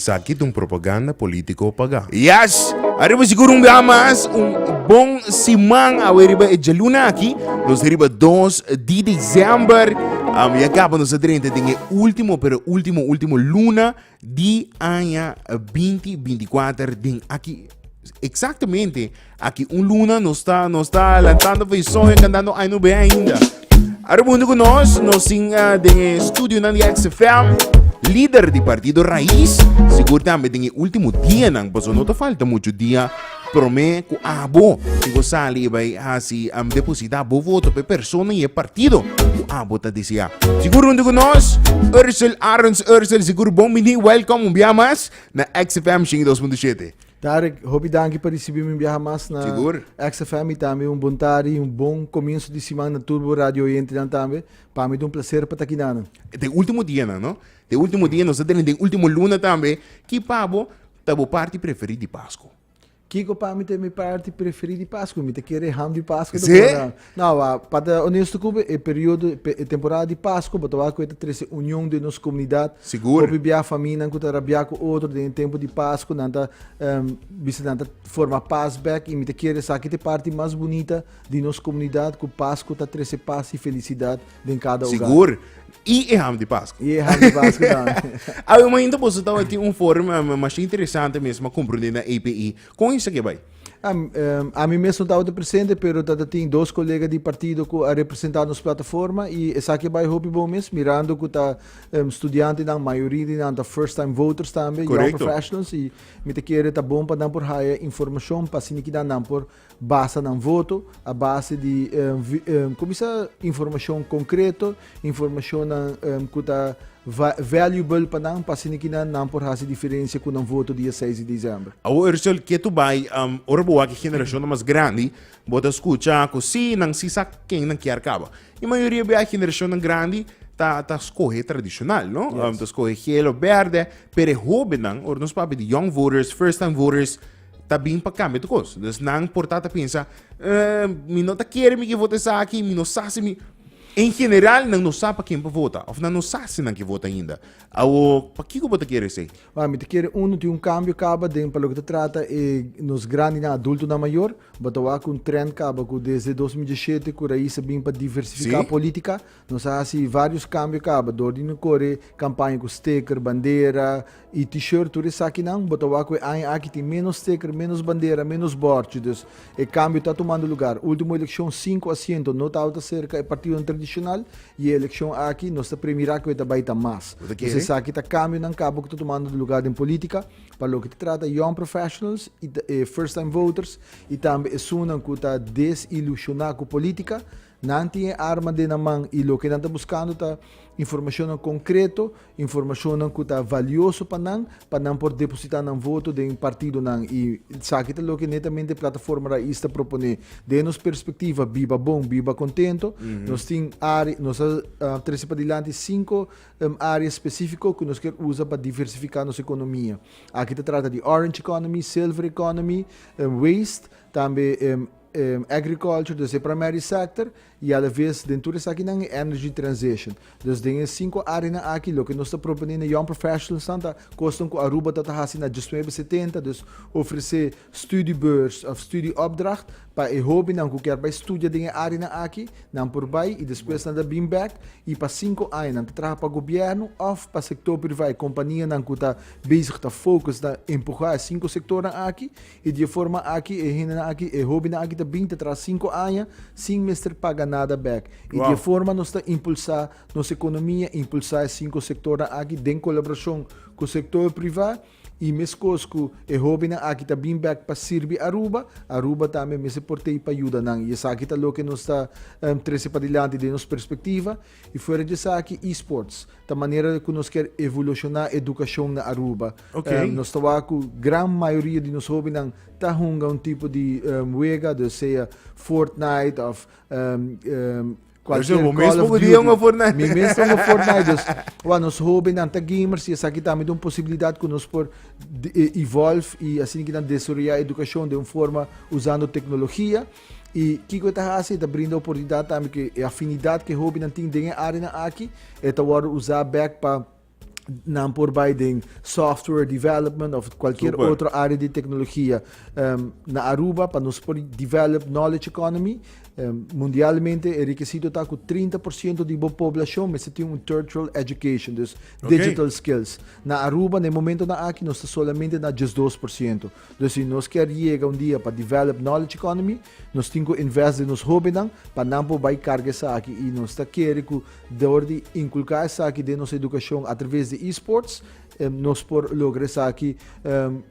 sakit ng propaganda politiko paga. Yes! Arriba siguro mas bom simang aweriba e jaluna aqui. Nos arriba 2 de dezembro. E acaba nos 30 de último luna de ano 2024 din aqui. Exatamente. Aqui luna não está lançando versões cantando ano bem ainda. Arriba com nós sim de estúdio na XFM. Líder do Partido Raiz, seguro também tem o último dia, não falta muito dia, promete que se você ali vai depositar o voto para a pessoa e o partido, o abo está dizendo. Seguro onde nós, Ursel, seguro bom menino, welcome, mais na XFM 2.7. Tarek, hope danke para receber me mais na XFM também bom tarde, bom começo de semana na Turbo Radio e também. Para mim é prazer para estar aqui. Tem último dia, não? Tem último dia, nós temos tem último luna também, que pabo tá o parte preferido de Páscoa. Kiko para mim tem minha parte preferida de Páscoa, me te querer ham de Páscoa. Sim? Não, para honesto Cuba, é período, é temporada de Páscoa, para tomar conta dessa união de nossa comunidade. Seguro. Para viajar a família, para trabalhar com outro em tempo de Páscoa, nada forma paz back e me te querer saber que é parte mais bonita de nossa comunidade, que Páscoa tá trazer paz e felicidade em cada lugar. Seguro. E é ham de Páscoa. E é ham de Páscoa também. Aí ainda você tem forma mais interessante mesmo, compreender na API. Com isso que vai? A mim mesmo estava presente, mas tem 2 colegas de partido que a representar nas plataformas e essa que vai hobby bom mesmo, mirando que está estudante na maioria da first time voters também, young professionals e me te querer tá bom para dar por higher informação para se que dar por base no voto, a base de como essa informação concreta, informação que está valuable para se que não por fazer diferença com o voto dia 6 de dezembro. A Ursel que tu vai orboa que geração mais grande, bota escutar que se não se sabe quem não quer acaba. E a maioria da geração grande tá escolhe tradicional, não? Yes. Tá escolhe yellow, verde, pero jovem não, or nos papi de young voters, first time voters, tá bem para cá, meto coisa. Então não importa pensa, me não tá querendo me que vote aqui, me não sabe me. Em geral, não sabe para quem para votar. Ou não sabe se não que vota ainda. Para que você quer dizer? Me te quer de cambio acaba de para o que trata nos grandes na adulto na maior, batawa com trend acaba com desde 2017 que aí se bem para diversificar a política, nós assim vários cambios acaba, do no core campanha com sticker, bandeira e t-shirt, tudo isso aqui não, batawa com aqui tem menos sticker, menos bandeira, menos bordo, então o cambio está tomando lugar. Última eleição 5 assentos, não está cerca é partido tradicional e a eleição aqui nós está primeira que vai estar mais. Essa aqui está cambio não cabo que está tomando lugar em política, para o que trata young professionals e first time voters e também é sunang que está desilusionado com política, não tem arma de na mão e o que não está buscando está informação concreta, informação que está valioso para não por depositar no voto de um partido não e sabe que o que netamente a plataforma Raiz está propondo de nossa perspectiva viva bom, viva contento, nós tem área, nós trazer para diante 5 áreas específicas que nós quer usar para diversificar nossa economia. Aqui se trata de orange economy, silver economy, waste, também agriculture, dus é primary sector, e à vez dentro dessa aqui não é energy transition. Dus tem 5 áreas aqui, o que nós estamos propondo young professionals, tanta custam com a Aruba está fazendo de 70, dus oferecer studiebeurs of studieopdracht para o hobby não que quer para estudar de área aqui, não por baixo e depois nada bem back e para 5 anos não trabalha para o governo ou para o setor privado, companhia não que está bezig está focus na empurrar 5 setores aqui e de forma aqui e hobby aqui está bem traz 5 anos sem mestre pagar nada back e de forma nós está impulsar nossa economia, impulsar 5 setores aqui em colaboração com o setor privado e mesmo que o hobby aqui está bem back para servir Aruba também me se portei para ajudar não e essa aqui está o que nós está trazer para diante de nossa perspectiva e fora disso aqui esports da maneira que nós quer evolucionar a educação na Aruba. Nós está com grande maioria de nós hobby não está um tipo de wega, seja Fortnite of qualquer mesmo dia uma Fortnite. Mesmo uma Fortnite. Nós hobby não tá gamers e essa aqui também uma possibilidade que nós por evolve e assim que não desenvolver a educação de uma forma usando tecnologia. E o que está fazendo? Está abrindo a oportunidade também que a afinidade que o hobby não tem dentro da área aqui, é usar back para não por Biden software development ou qualquer Super. outra área de tecnologia na Aruba para nos por develop knowledge economy. Mundialmente é requisito estar com 30% de boa população, mas tem um tertiary education, dus Ok. digital skills. Na Aruba, no momento na aqui, nós estamos solamente na 12%. Então, se nós queremos chegar dia para develop knowledge economy, nós temos que investir nos jovens para não poder carga essa aqui e nós queremos de inculcar essa aqui de nossa educação através de esports. Nós por lograr isso aqui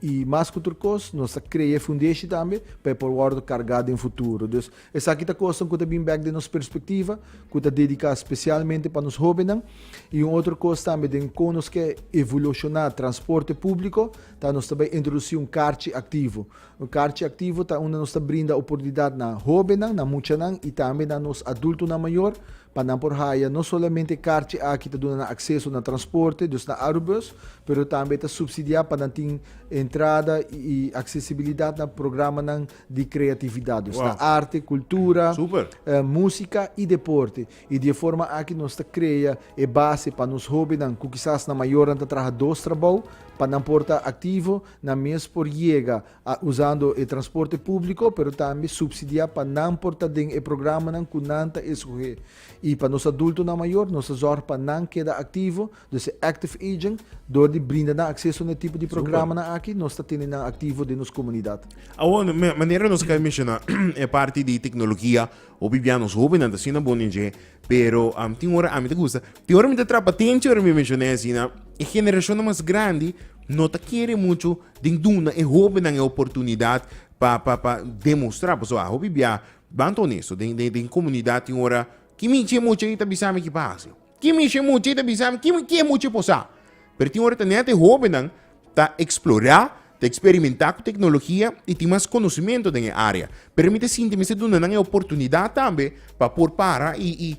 e mais que outra coisa, nós criamos fundação também para poder carregar em futuro. Então, essa aqui é a coisa que está back de nossa perspectiva, que está dedicada especialmente para os jovens. E uma outra coisa também, de como nós queremos evolucionar o transporte público, tá, nós também introduzir um kart ativo. O kart ativo tá onde nós brinda oportunidade na jovens, na muitos e também na nos adultos na maior, para não por raia, não somente kart aqui está dando acesso na transporte, dus na Arubus, mas também está subsidiar para ter entrada e acessibilidade no programa de criatividade, dus na arte, cultura, Super. música e deporte. E de forma aqui nós cria a base para nos jovens, que quizás na maior anda trabalhar dois trabalhos, para não portar ativo na mesma por chega usando o transporte público, mas também subsidiar para não portar o programa que não está escolher. E para os adultos na maior, nós zorg para não quedar ativo, dus active aging, door de brinda na acesso a tipo de programa na aqui, nós está tendo ativo de nossa comunidade. A maneira nós queremos mencionar é parte de tecnologia, ou bibianos jovens, assim na bom ninguém, pero tem hora a mim te gusta, tem hora me te trapa, tem hora me mencionei assim, a geração mais grande não te quer muito de duna é jovem a oportunidade para demonstrar, pessoal, o bibia, banto nisso, de comunidade tem hora que me tinha muito aí tabisame que passa, que me tinha muito aí tabisame que é muito possível, pero tem hora também é jovem tá explorar, tá experimentar com tecnologia e ter mais conhecimento na área. Permite sentir me se dando uma oportunidade também para pôr para e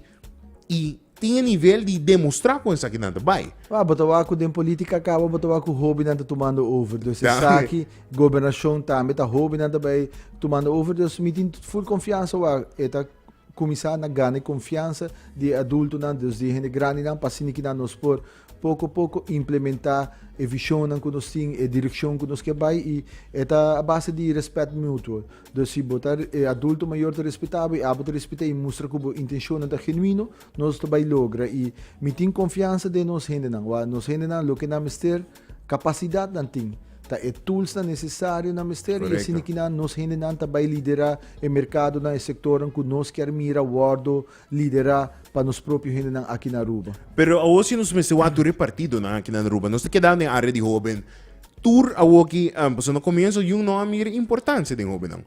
tem nível de demonstrar com isso aqui não vai. Batawa ko din politika acaba batawa ko hobby nanda tomando over. Dus sa aqui governação também tá hobby nanda vai tomando over. Dus meeting full confiança wa eta começar na ganhar confiança de adulto nan dus de gente grande nan passini que nos por pouco a pouco implementar a visão que nós temos, a direção que nós queremos e é a base de respeito mútuo. Então, se botar adulto maior te respeitável, e te respeitar e mostrar que a intenção é genuíno, nós também logra e me tem confiança de nós gente não, nós gente não, o que nós ter capacidade não tem. Tá, é tools na necessário na mistério e assim que nós gente não também liderar o mercado na setor que nós queremos mirar guardo liderar para nos próprios gente aqui na Aruba. Pero hoje nós começamos a repartido aqui na Aruba, nós quedamos na área de jovem. Tur a que no começo yung não a mira importância de jovem não.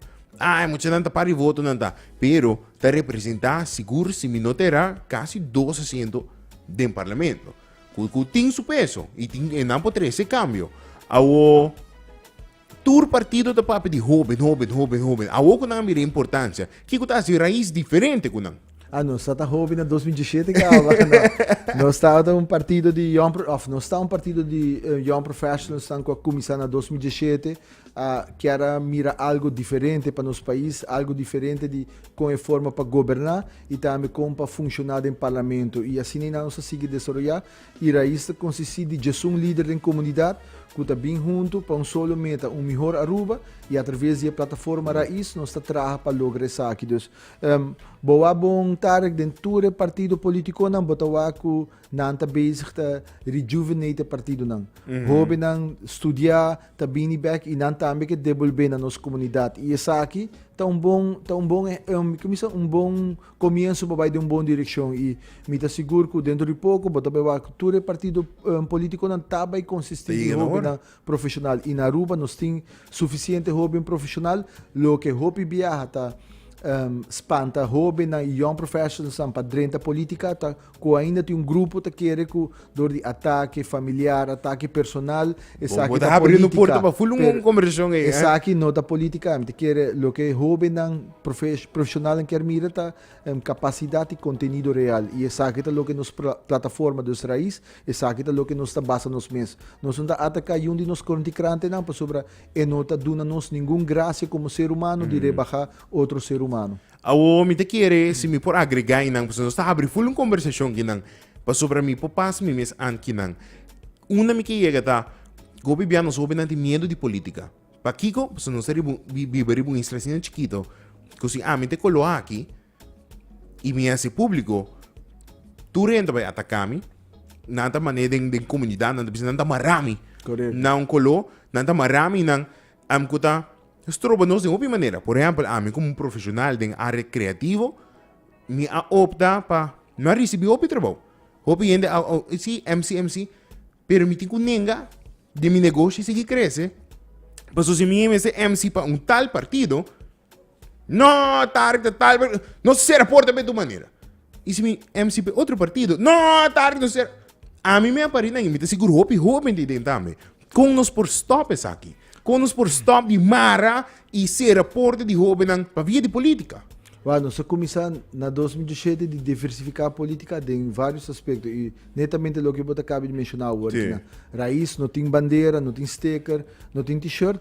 Muita gente para voto não tá, pero te representar seguro se me notará quase 2% do parlamento. Que tem seu peso e tem não pode ter esse cambio. Ao tur partido da papo de jovem. Ao que não mira importância, que está assim raiz diferente com não. Nós está jovem na 2017 nós está um partido de young, nós está um partido de young professionals estão com a comissão na 2017 que era mira algo diferente para nosso país, algo diferente de com a forma para governar e também como para funcionar em parlamento e assim nós seguir desenvolver e raiz consiste de gestão líder em comunidade que está bem junto para solo meta melhor Aruba e através da plataforma raiz nós está trabalhando para lograr isso aqui. Então, boa bom tarde dentro do partido político não botawa ku não está bezig te rejuvenate partido não. Hobe não estudar tá bem back e não também que devolver na nossa comunidade e isso aqui tá um bom começo para de boa direção e me tá seguro que dentro de pouco botawa todo partido político não tá bem consistente hobe na profissional e na Aruba nós tem suficiente hobby profissional lo que hobby viaja tá spanta hobby na young professionals para dentro da política tá que ainda tem grupo que quer que door de ataque familiar ataque personal essa aqui tá abrindo porta para full conversação aí essa aqui não da política te quer lo que hobby na profissional quer mira tá capacidade e conteúdo real e essa aqui tá lo que nos plataforma dos raiz essa aqui tá lo que nos tá basa nos mês nós não atacar um de nos correnticrante não para sobre e não tá dando nos nenhum graça como ser humano de rebaixar outro ser humano. Ao me te querer se me por agregar inang nós está abrir full conversação que nang para sobre mim por pas me mes an que nang una me que llega tá, gobi bia não soube não tem medo de política. Pa Kiko, se não seria viver um instrumento chiquito, que assim, me te colo aqui, e me hace público, tu renta vai atacar-me, nada maneira de comunidade, nada marami, Correto. não colo, nada marami, não, kuta, estroba nós de outra maneira. Por exemplo, como um profissional de área criativa, me opta para não receber outro trabalho. Hopi ainda, esse MC, permite que ninguém de meu negócio seguir crescer. Mas se me esse MC para um tal partido, não, tal, não se reporta de outra maneira. E se me MC para outro partido, não, tal, não se. A mim me aparece, me seguro, hopi, de também. Com nos por stop essa aqui. Com nos por stop de Mara e se reporta de jovem para via de política. Nós começamos na 2017 de diversificar a política em vários aspectos e netamente o que você acaba de mencionar hoje. Raiz, não tem bandeira, não tem sticker, não tem t-shirt,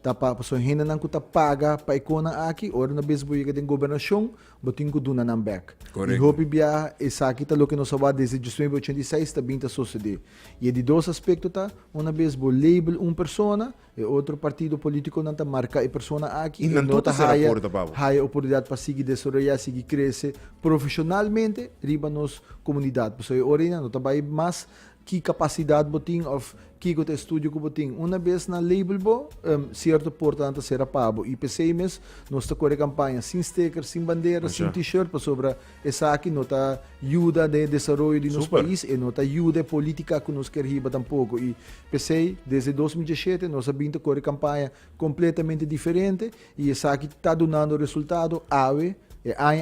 tá para pessoa ainda não tá paga para icona aqui, ora na vez boiga de governação, botin ko duna nang back. E hope bia essa aqui tá lo que nós sabemos desde 1986 tá bem tá suceder. E de dois aspectos tá, uma vez bo label persona e outro partido político não tá marca a persona aqui e não tá há oportunidade para seguir desenvolver, seguir crescer profissionalmente riba nos comunidade. Pessoa orina não tá vai mais que capacidade botin of que o estúdio que botin uma vez na label bo certo portanto será pago e PC mes nós tá corre campanha sem sticker, sem bandeira, sem t-shirt para sobre essa aqui não tá ajuda de desenvolvimento de nosso país e não tá ajuda política que nos quer riba tampouco e PC desde 2017 nós abinta corre campanha completamente diferente e essa aqui tá dando resultado ave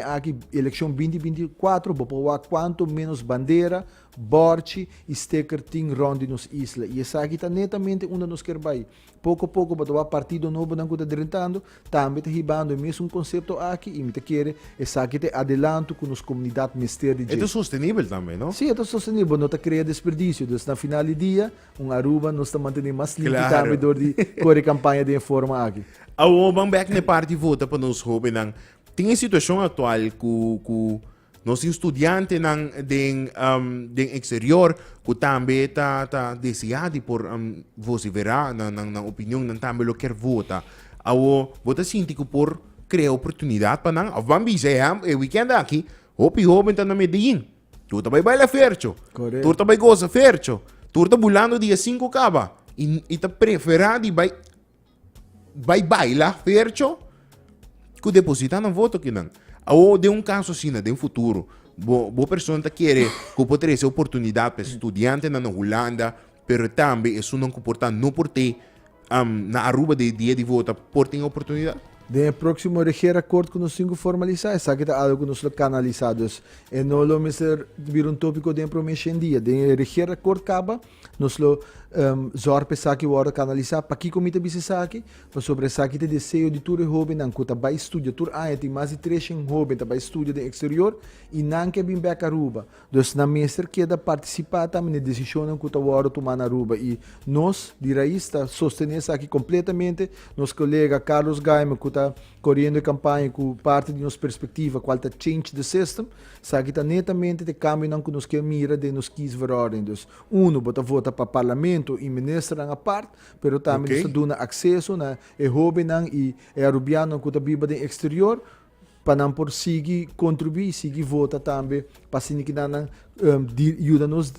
aqui eleição 2024 vou quanto menos bandeira borte e sticker tem ronde nos isla e essa aqui está netamente onde nos quer vai pouco a pouco o partido novo não está derrotando também está ribando o mesmo conceito aqui e me quer essa aqui te adelanto com as comunidades mistério de é sustentável também, não? Sim, é sustentável, não está criando desperdício então na final do dia Aruba nos está mantendo mais limpo também de correr campanha de forma aqui vamos back na parte vota para nos jovens tem a situação atual que nós estudantes de exterior que também está desejado por você verá na opinião não também lo quer votar vota sinto que por criar oportunidade para não vamos dizer o weekend aqui hopi jovem está na Medellín tu também vai lá fercho tu também goza fercho tu está bulando dia 5 acaba e está preferado vai bailar fercho que depositar no voto que não. Ou de caso assim, de futuro, boa pessoa que quer que pode ter oportunidade para estudante na Holanda, mas também isso não comporta não por ter na Aruba de dia de voto, por ter oportunidade. De próximo reger acordo que nós temos formalizar, essa que é algo que nós canalizados. E não lo mister vir tópico de promessa em dia. De reger acordo acaba, nós lo zorpe saki wara canalizar para que comita bise saki, para sobre saki te desejo de tur jovem não que vai estudar tur tem mais de 3 jovem tá vai estudar de exterior e não que bem back Aruba. Dus na mestre que da participar também na decisão que tá wara tomar na Aruba e nós de raiz tá sostener saki completamente nos colega Carlos Gaima que tá correndo a campanha com parte de nossa perspectiva qual tá change the system, saki tá netamente de cambio não que nos quer mira de nos quis ver ordem. Dus bota vota para parlamento e ministra à parte, pero também nos dá acesso na jovem e arubiano que tá viva de exterior para não por seguir contribuir, seguir vota também para que não ajuda nos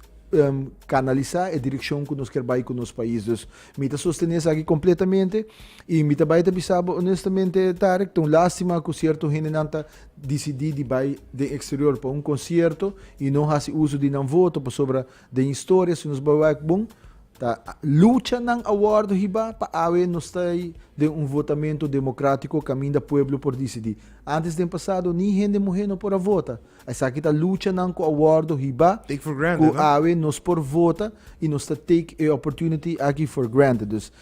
canalizar a direção que nós queremos com o nosso país. Dus, me está sostener isso aqui completamente e me está baita bisabo honestamente Tarek, então lástima que certo gente não está decidido de ir de exterior para concerto e não faz uso de não voto para sobre de história se nos vai bom tá luta ng award hiba paawe nos tay de votamento democrático caminho do pueblo por decidir. Antes do passado ni gente morrer no por a vota. Essa aqui tá luta ng ko award hiba take for granted. Ko awe nos por vota e nos ta take a opportunity aqui for granted. Dus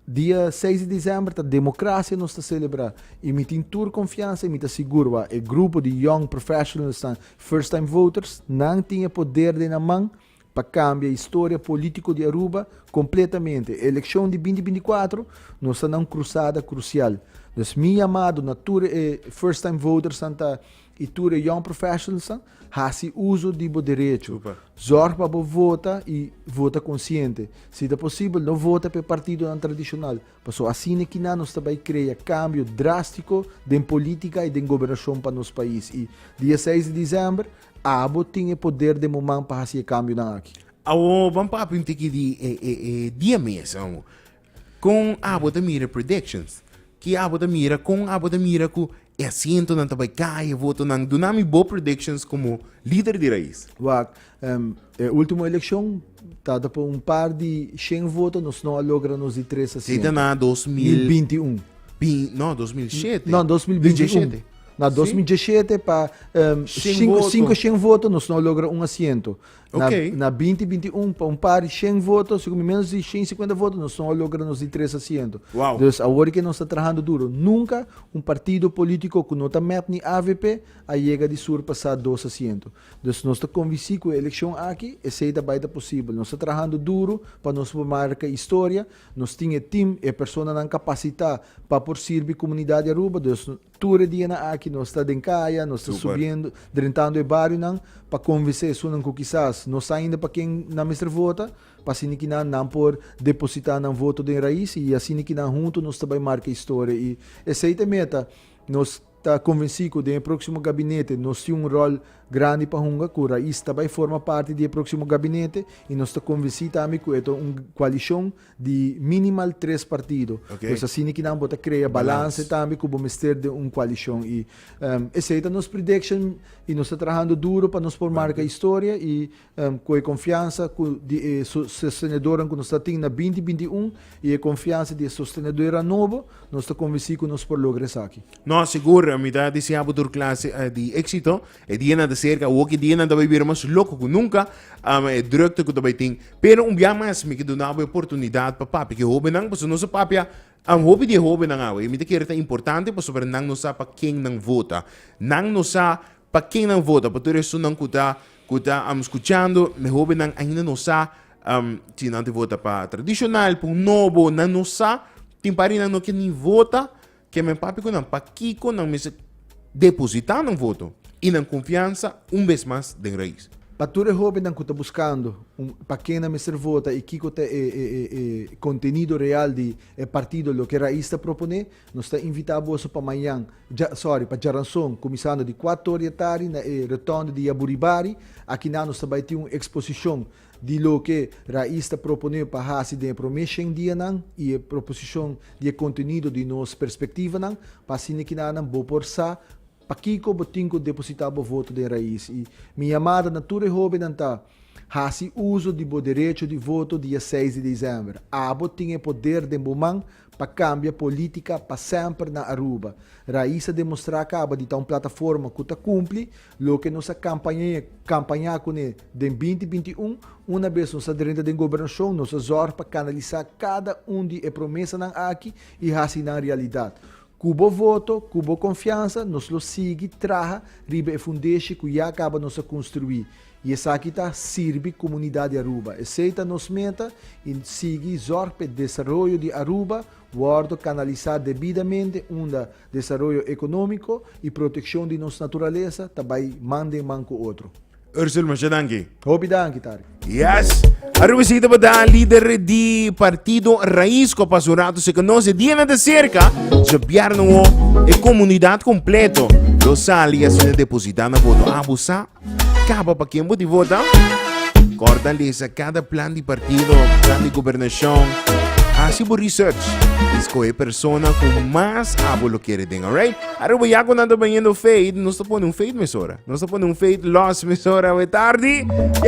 dia 6 de dezembro a democracia nos está celebrar e me tem tour confiança e me está seguro o grupo de young professionals first time voters não tinha poder de na mão para cambiar a história política de Aruba completamente. A eleição de 2024 nós está numa cruzada crucial. Então, meu amado, natura first time voters está e ture young professionals hasi uso de bo direito. Super. Zorg para bo vota e vota consciente. Se é possível, não vota para partido não tradicional. Passou assim que nós também cria cambio drástico de política e de governação para nosso país. E dia 6 de dezembro, a abo tinha poder de momento para fazer cambio na aqui. Awo, vamos para a que de dia mesmo. Com a bota mira predictions. Que a bota mira com é assento não também cai, voto não dunami bo predictions como líder de raiz. Wak, última eleição, tá por par de 100 votos, nós não logramos de 3 a 5. Seita na 2021. Não, 2007. Não, 2021. Na 2017, para 5 votos, nós não logramos um assento. Ok. Na 2021, para par de 100 votos, com menos de 150 votos, nós não logramos de 3 assentos. Uau. Então, agora que nós estamos trabalhando duro, nunca partido político que não está metido em AVP, a chega de surpassar 2 assentos. Então, nós estamos convencidos que a eleição aqui é seita baita possível. Nós estamos trabalhando duro para nós marcar a história, nós temos time e pessoas não capacitar para por servir a comunidade Aruba. Então, tudo dia aqui nós estamos em caia, nós estamos subindo, drentando o bairro para convencer isso que quizás nós ainda para quem não mestre vota, para assim que não por depositar no voto de raiz e assim que não junto nós também marca a história. E essa é a meta. Nós está convencido que no próximo gabinete nós temos um rol grande para Hunga, que a raiz também forma parte do próximo gabinete e nós está convencido também que é uma coalição de minimal 3 partidos. Okay. Então assim que não bota criar balance também que o mistério de uma coalição e essa é a nossa prediction e nós estamos trabalhando duro para nos por marcar a história e com a confiança de sostenedora que nós estamos tendo na 2021 e a confiança de sostenedora novo, nós estamos convencidos que nós por lograr isso aqui. No, seguro, a mitad de essa abertura classe de éxito, é dia de cerca, o que dia de viver mais louco que nunca, é drukte que também tem, pero dia mais me que dá uma oportunidade para papi, que hobby não, porque nosso papi hobby de hobby não é, e me que é importante, para sobre não sabe para quem não vota, não sabe para quem não vota, para tudo isso não cuta escutando, me hobby não ainda não sabe, se não te vota para tradicional, para novo, não sabe, tem parina não que nem vota, que meu papi não para Kiko não me depositar no voto e na confiança vez mais de raiz. Para todos os jovens que estão buscando para quem não me vota e que tem conteúdo real de partido lo que a raiz está propondo, nós estamos invitados para amanhã, para Jaranson, começando de 4 horas da tarde na retorno de Yaburibari, aqui nós também temos uma exposição de lo que raiz está propondo para fazer de promessa em dia e a proposição de conteúdo de nossa perspectiva para assim que nós vamos forçar para que eu tenho depositar o voto de raiz. E minha amada natura jovem não está fazendo uso do direito de voto dia 6 de dezembro. A abo tem poder de momento para cambiar política para sempre na Aruba. Raiz a demonstrar que aba de uma plataforma que cumpre o que nossa campanha com ele em 2021, uma vez nossa direita de governação, nossa zorra para canalizar cada de promessa aqui e fazer na realidade. Cubo voto, cubo confiança, nós lo sigue, traga, riba e fundeixe que já acaba nós construir. E essa aqui está serve comunidade Aruba. Aceita nos meta e sigue zorpe desenvolvimento de Aruba, guardo canalizar devidamente desenvolvimento econômico e proteção de nossa natureza, também mandem manco outro. Ursula Machadangi. Obrigado, Tarek. Yes! Aruba sida ba líder de partido Raiz Copasurato se conoce Diana de cerca, governo e comunidade completo. Los alias se depositar na voto abusa, acaba para quem pode votar. Fortaleza cada plan de partido, plan de governação. Assim por research, escolhe persona com mais abo lo quiere den, alright? Aruba ya quando anda banhando fade, nós está pondo fade mesora. Nós está pondo fade, lost mesora, tarde.